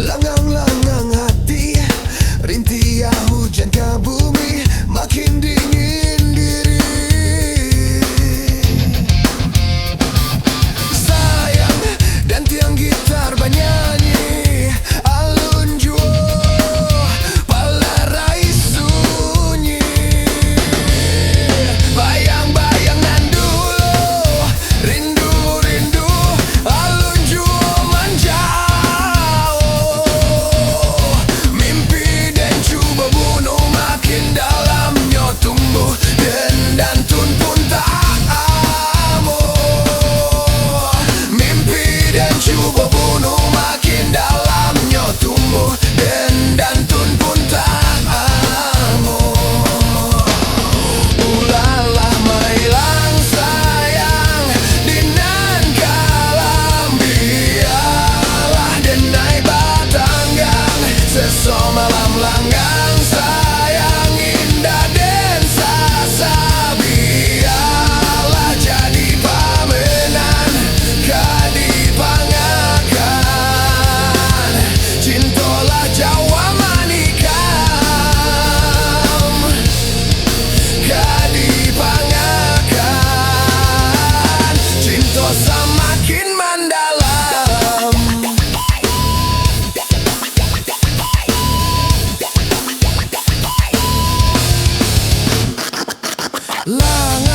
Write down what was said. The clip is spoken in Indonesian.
Langang-langang hati, rintiah hujan ke bumi, makin dingin diri. Sayang dan tiang gitar bernyanyi, alun jua palarai sunyi. Bayang-bayang nan dulu, rindu-rindu, alun jua menjauh. Mimpi dan cuba bunuh, makin dalamnya tumbuh, dan tun pun tak amuh. Mimpi dan cuba bunuh, makin dalamnya tumbuh, dan tun pun tak amuh. Ulalah mailang sayang, dinan kalam biarlah denai batanggang, seso malam langgang sayang indah den sasa, biarlah jadi pamenan kadi pangakan, cintolah Jawa manikam kadi pangakan, cinta semakin mendalam. Langang